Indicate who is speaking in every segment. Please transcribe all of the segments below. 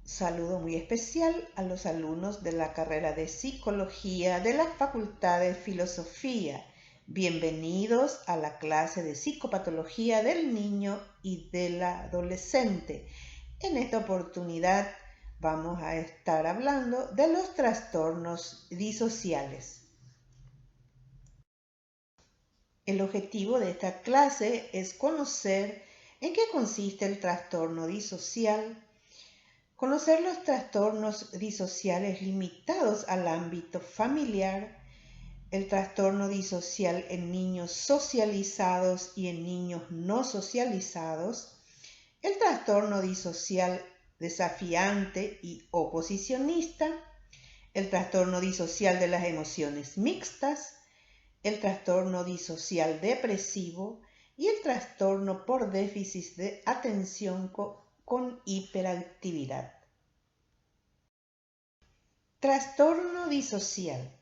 Speaker 1: Saludo muy especial a los alumnos de la carrera de Psicología de la Facultad de Filosofía. Bienvenidos a la clase de Psicopatología del Niño y del Adolescente. En esta oportunidad vamos a estar hablando de los trastornos disociales. El objetivo de esta clase es conocer en qué consiste el trastorno disocial, conocer los trastornos disociales limitados al ámbito familiar, el trastorno disocial en niños socializados y en niños no socializados, el trastorno disocial desafiante y oposicionista, el trastorno disocial de las emociones mixtas, el trastorno disocial depresivo y el trastorno por déficit de atención con hiperactividad. Trastorno disocial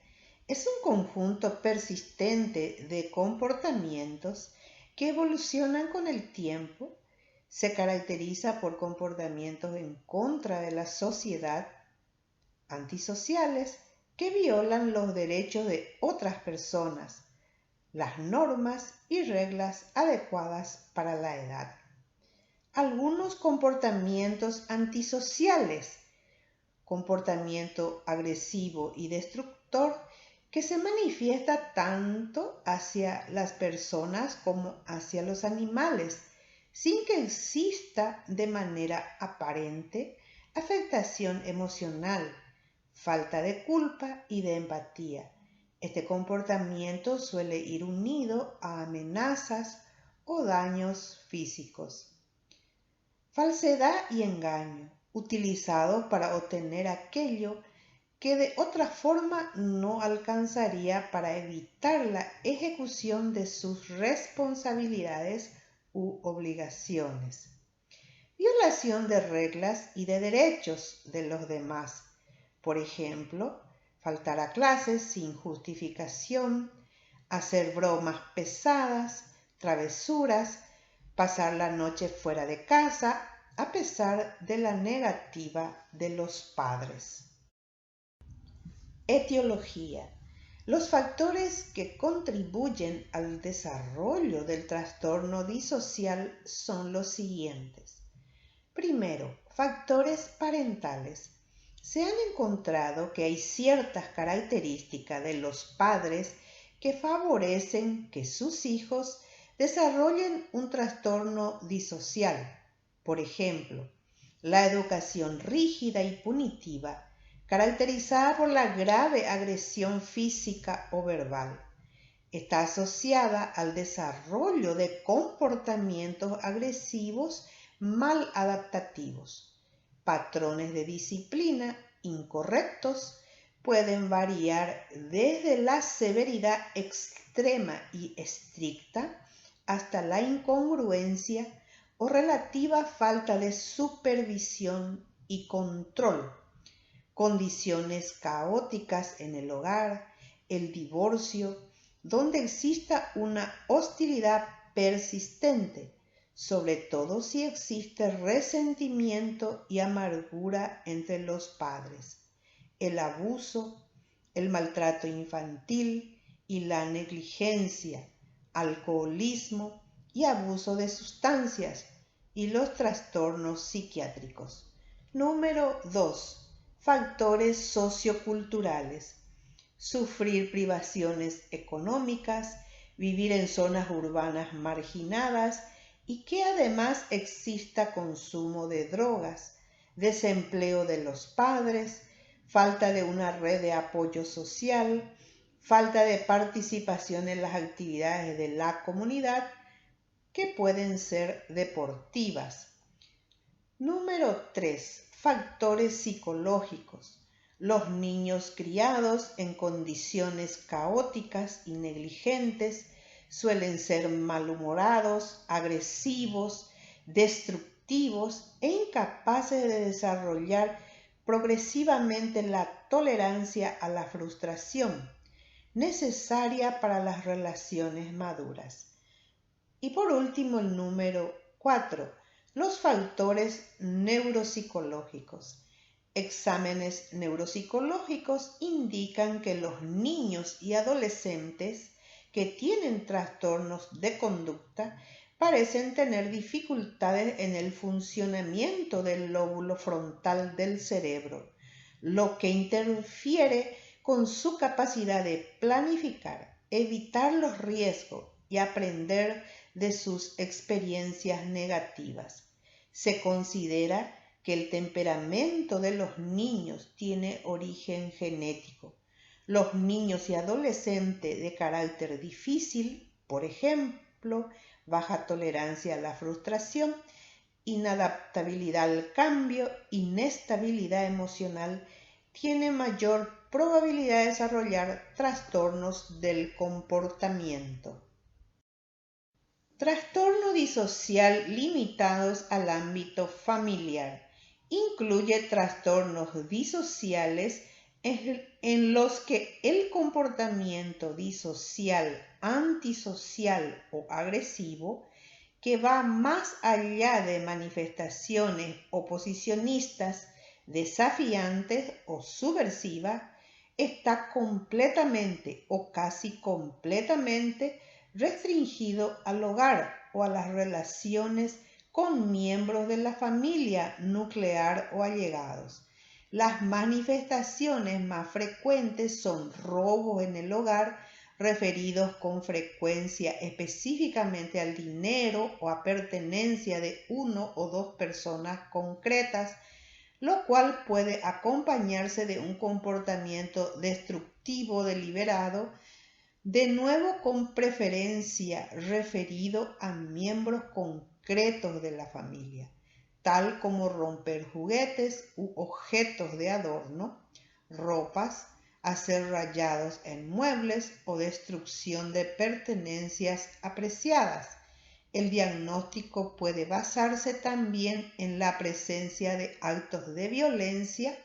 Speaker 1: es un conjunto persistente de comportamientos que evolucionan con el tiempo. Se caracteriza por comportamientos en contra de la sociedad, antisociales, que violan los derechos de otras personas, las normas y reglas adecuadas para la edad. Algunos comportamientos antisociales: comportamiento agresivo y destructor que se manifiesta tanto hacia las personas como hacia los animales, sin que exista de manera aparente afectación emocional, falta de culpa y de empatía. Este comportamiento suele ir unido a amenazas o daños físicos. Falsedad y engaño, utilizado para obtener aquello que de otra forma no alcanzaría para evitar la ejecución de sus responsabilidades u obligaciones. Violación de reglas y de derechos de los demás. Por ejemplo, faltar a clases sin justificación, hacer bromas pesadas, travesuras, pasar la noche fuera de casa a pesar de la negativa de los padres. Etiología. Los factores que contribuyen al desarrollo del trastorno disocial son los siguientes. Primero, factores parentales. Se han encontrado que hay ciertas características de los padres que favorecen que sus hijos desarrollen un trastorno disocial. Por ejemplo, la educación rígida y punitiva, caracterizada por la grave agresión física o verbal, está asociada al desarrollo de comportamientos agresivos mal adaptativos. Patrones de disciplina incorrectos pueden variar desde la severidad extrema y estricta hasta la incongruencia o relativa falta de supervisión y control. Condiciones caóticas en el hogar, el divorcio, donde exista una hostilidad persistente, sobre todo si existe resentimiento y amargura entre los padres, el abuso, el maltrato infantil y la negligencia, alcoholismo y abuso de sustancias y los trastornos psiquiátricos. Número 2. Factores socioculturales. Sufrir privaciones económicas, vivir en zonas urbanas marginadas y que además exista consumo de drogas, desempleo de los padres, falta de una red de apoyo social, falta de participación en las actividades de la comunidad que pueden ser deportivas. Número 3. Factores psicológicos. Los niños criados en condiciones caóticas y negligentes suelen ser malhumorados, agresivos, destructivos e incapaces de desarrollar progresivamente la tolerancia a la frustración, necesaria para las relaciones maduras. Y por último, el número 4. Los factores neuropsicológicos. Exámenes neuropsicológicos indican que los niños y adolescentes que tienen trastornos de conducta parecen tener dificultades en el funcionamiento del lóbulo frontal del cerebro, lo que interfiere con su capacidad de planificar, evitar los riesgos y aprender de sus experiencias negativas. Se considera que el temperamento de los niños tiene origen genético. Los niños y adolescentes de carácter difícil, por ejemplo, baja tolerancia a la frustración, inadaptabilidad al cambio, inestabilidad emocional, tienen mayor probabilidad de desarrollar trastornos del comportamiento. Trastorno disocial limitados al ámbito familiar. Incluye trastornos disociales en los que el comportamiento disocial, antisocial o agresivo, que va más allá de manifestaciones oposicionistas, desafiantes o subversivas, está completamente o casi completamente restringido al hogar o a las relaciones con miembros de la familia nuclear o allegados. Las manifestaciones más frecuentes son robos en el hogar, referidos con frecuencia específicamente al dinero o a pertenencia de uno o dos personas concretas, lo cual puede acompañarse de un comportamiento destructivo deliberado, de nuevo con preferencia referido a miembros concretos de la familia, tal como romper juguetes u objetos de adorno, ropas, hacer rayados en muebles o destrucción de pertenencias apreciadas. El diagnóstico puede basarse también en la presencia de actos de violencia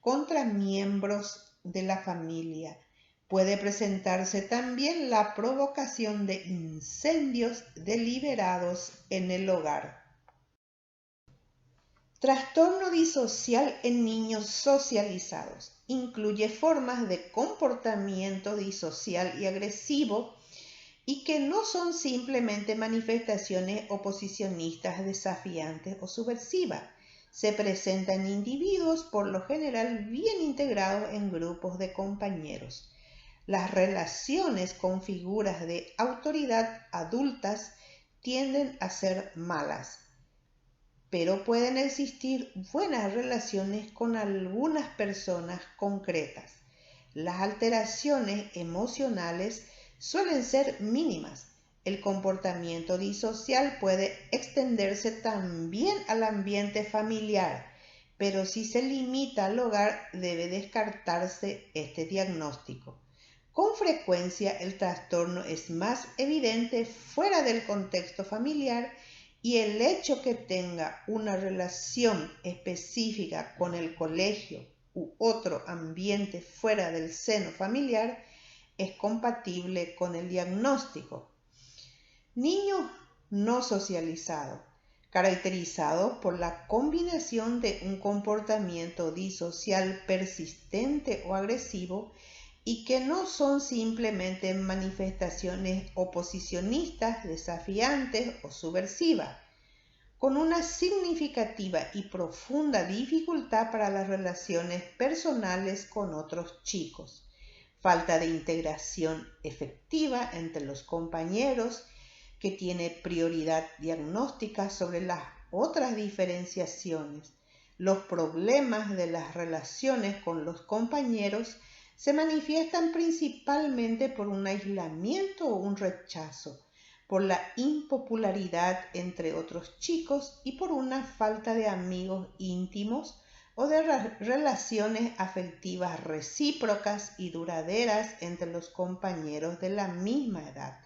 Speaker 1: contra miembros de la familia. Puede presentarse también la provocación de incendios deliberados en el hogar. Trastorno disocial en niños socializados. Incluye formas de comportamiento disocial y agresivo y que no son simplemente manifestaciones oposicionistas, desafiantes o subversivas. Se presenta en individuos por lo general bien integrados en grupos de compañeros. Las relaciones con figuras de autoridad adultas tienden a ser malas, pero pueden existir buenas relaciones con algunas personas concretas. Las alteraciones emocionales suelen ser mínimas. El comportamiento disocial puede extenderse también al ambiente familiar, pero si se limita al hogar debe descartarse este diagnóstico. Con frecuencia el trastorno es más evidente fuera del contexto familiar y el hecho que tenga una relación específica con el colegio u otro ambiente fuera del seno familiar es compatible con el diagnóstico. Niño no socializado, caracterizado por la combinación de un comportamiento disocial persistente o agresivo y que no son simplemente manifestaciones oposicionistas, desafiantes o subversivas, con una significativa y profunda dificultad para las relaciones personales con otros chicos, falta de integración efectiva entre los compañeros, que tiene prioridad diagnóstica sobre las otras diferenciaciones. Los problemas de las relaciones con los compañeros se manifiestan principalmente por un aislamiento o un rechazo, por la impopularidad entre otros chicos y por una falta de amigos íntimos o de relaciones afectivas recíprocas y duraderas entre los compañeros de la misma edad.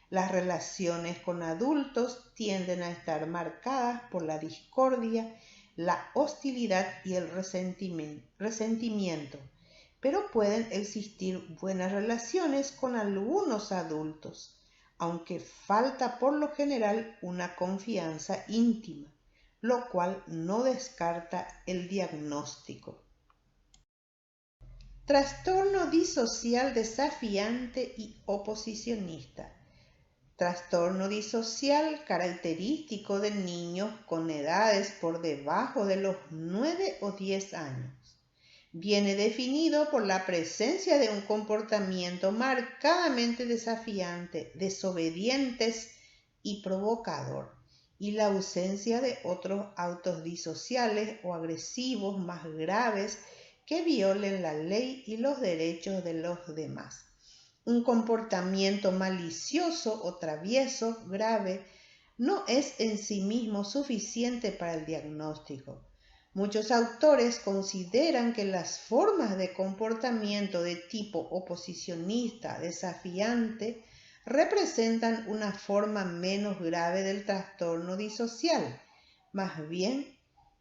Speaker 1: Las relaciones con adultos tienden a estar marcadas por la discordia, la hostilidad y el resentimiento, pero pueden existir buenas relaciones con algunos adultos, aunque falta por lo general una confianza íntima, lo cual no descarta el diagnóstico. Trastorno disocial desafiante y oposicionista. Trastorno disocial característico de niños con edades por debajo de los 9 o 10 años. Viene definido por la presencia de un comportamiento marcadamente desafiante, desobedientes y provocador, y la ausencia de otros actos disociales o agresivos más graves que violen la ley y los derechos de los demás. Un comportamiento malicioso o travieso grave no es en sí mismo suficiente para el diagnóstico. Muchos autores consideran que las formas de comportamiento de tipo oposicionista, desafiante, representan una forma menos grave del trastorno disocial, más bien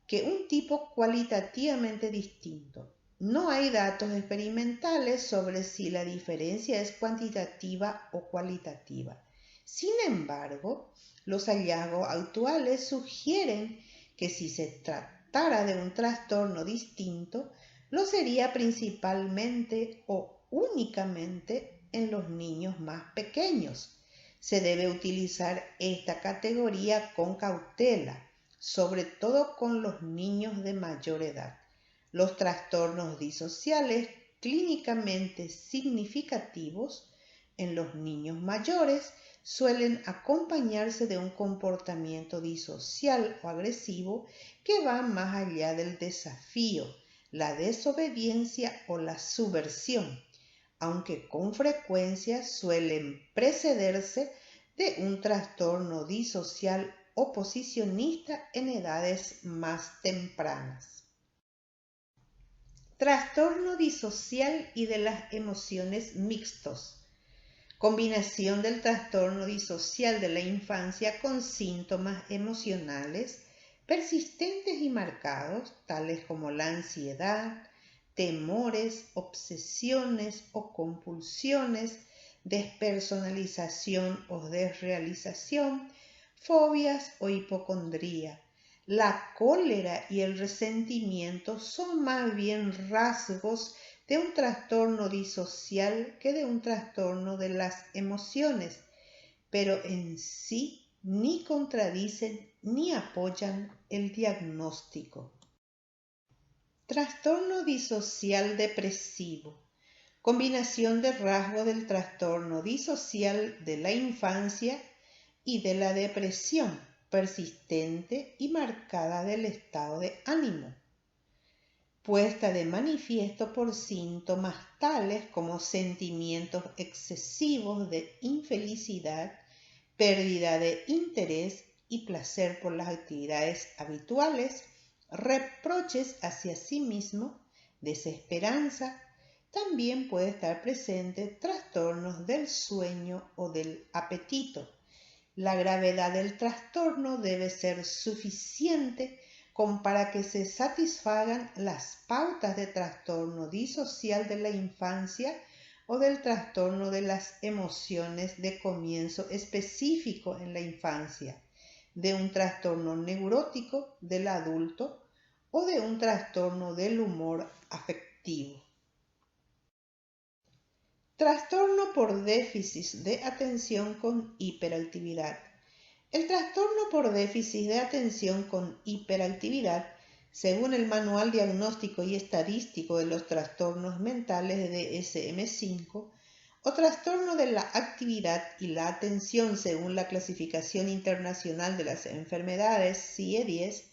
Speaker 1: que un tipo cualitativamente distinto. No hay datos experimentales sobre si la diferencia es cuantitativa o cualitativa. Sin embargo, los hallazgos actuales sugieren que si se tratara de un trastorno distinto, lo sería principalmente o únicamente en los niños más pequeños. Se debe utilizar esta categoría con cautela, sobre todo con los niños de mayor edad. Los trastornos disociales clínicamente significativos en los niños mayores suelen acompañarse de un comportamiento disocial o agresivo que va más allá del desafío, la desobediencia o la subversión, aunque con frecuencia suelen precederse de un trastorno disocial oposicionista en edades más tempranas. Trastorno disocial y de las emociones mixtos. Combinación del trastorno disocial de la infancia con síntomas emocionales persistentes y marcados, tales como la ansiedad, temores, obsesiones o compulsiones, despersonalización o desrealización, fobias o hipocondría. La cólera y el resentimiento son más bien rasgos de un trastorno disocial que de un trastorno de las emociones, pero en sí ni contradicen ni apoyan el diagnóstico. Trastorno disocial depresivo. Combinación de rasgos del trastorno disocial de la infancia y de la depresión persistente y marcada del estado de ánimo, puesta de manifiesto por síntomas tales como sentimientos excesivos de infelicidad, pérdida de interés y placer por las actividades habituales, reproches hacia sí mismo, desesperanza. También puede estar presente trastornos del sueño o del apetito. La gravedad del trastorno debe ser suficiente como para que se satisfagan las pautas de trastorno disocial de la infancia o del trastorno de las emociones de comienzo específico en la infancia, de un trastorno neurótico del adulto o de un trastorno del humor afectivo. Trastorno por déficit de atención con hiperactividad. El trastorno por déficit de atención con hiperactividad, según el Manual Diagnóstico y Estadístico de los Trastornos Mentales de DSM-5, o trastorno de la actividad y la atención según la Clasificación Internacional de las Enfermedades CIE-10,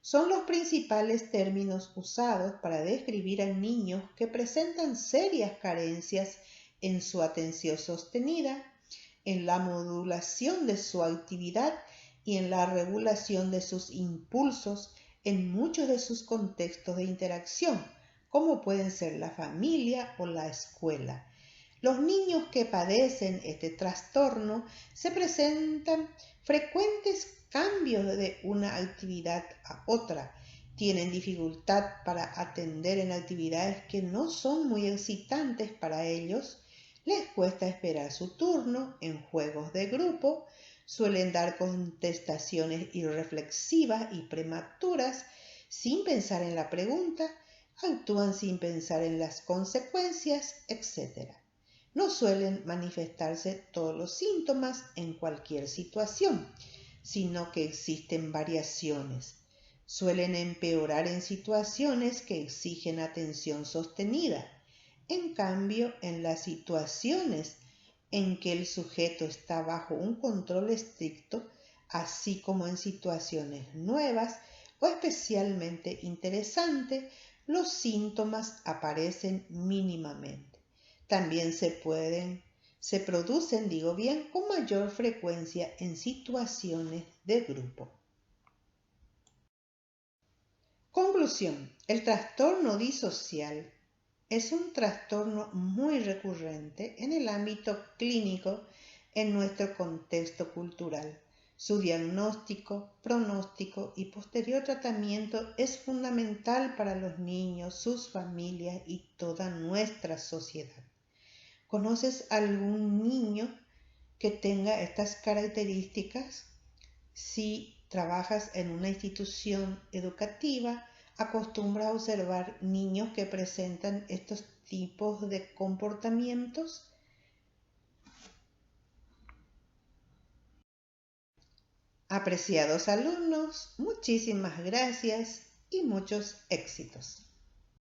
Speaker 1: son los principales términos usados para describir a niños que presentan serias carencias en su atención sostenida, en la modulación de su actividad y en la regulación de sus impulsos en muchos de sus contextos de interacción, como pueden ser la familia o la escuela. Los niños que padecen este trastorno se presentan frecuentes cambios de una actividad a otra. Tienen dificultad para atender en actividades que no son muy excitantes para ellos. Les cuesta esperar su turno en juegos de grupo, suelen dar contestaciones irreflexivas y prematuras sin pensar en la pregunta, actúan sin pensar en las consecuencias, etc. No suelen manifestarse todos los síntomas en cualquier situación, sino que existen variaciones. Suelen empeorar en situaciones que exigen atención sostenida. En cambio, en las situaciones en que el sujeto está bajo un control estricto, así como en situaciones nuevas o especialmente interesantes, los síntomas aparecen mínimamente. También se producen, con mayor frecuencia en situaciones de grupo. Conclusión: el trastorno disocial es un trastorno muy recurrente en el ámbito clínico en nuestro contexto cultural. Su diagnóstico, pronóstico y posterior tratamiento es fundamental para los niños, sus familias y toda nuestra sociedad. ¿Conoces algún niño que tenga estas características? Si trabajas en una institución educativa, acostumbras a observar niños que presentan estos tipos de comportamientos. Apreciados alumnos, muchísimas gracias y muchos éxitos.